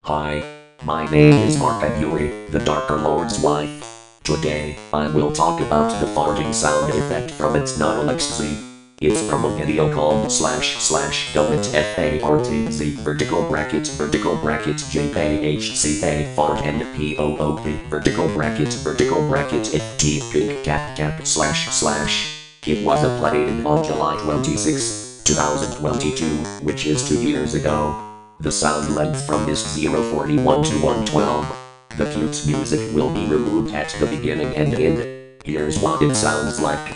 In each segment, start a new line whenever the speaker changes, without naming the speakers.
Hi, my name is Markov Yuri, the Darker Lord's wife. Today, I will talk about the farting sound effect from its non-LXZ. It's from a video called // donut FARTZ vertical bracket JPHCA fart and POOP vertical bracket FT pig cap //. It was played on July 26, 2022, which is 2 years ago. The sound length from this 041 to 112. The flute's music will be removed at the beginning and end. Here's what it sounds like.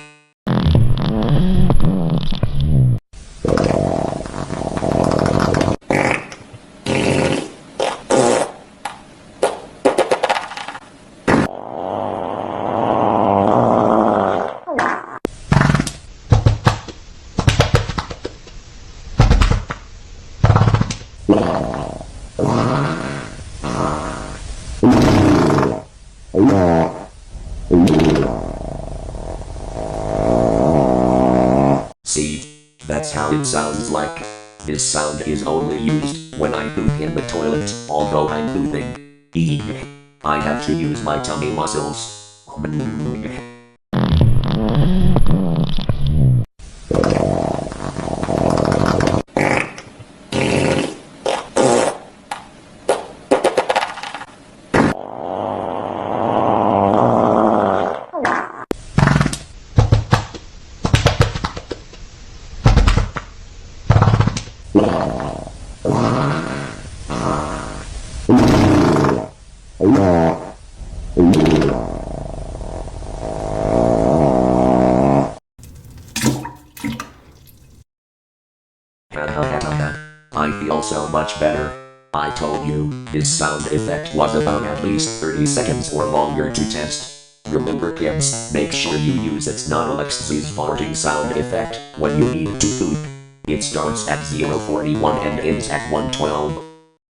See, that's how it sounds like. This sound is only used when I poop in the toilet, although I'm pooping. Eek. I have to use my tummy muscles. I feel so much better. I told you, this sound effect was about at least 30 seconds or longer to test. Remember kids, make sure you use its non-LXZ's farting sound effect when you need to poop. It starts at 041 and ends at 112.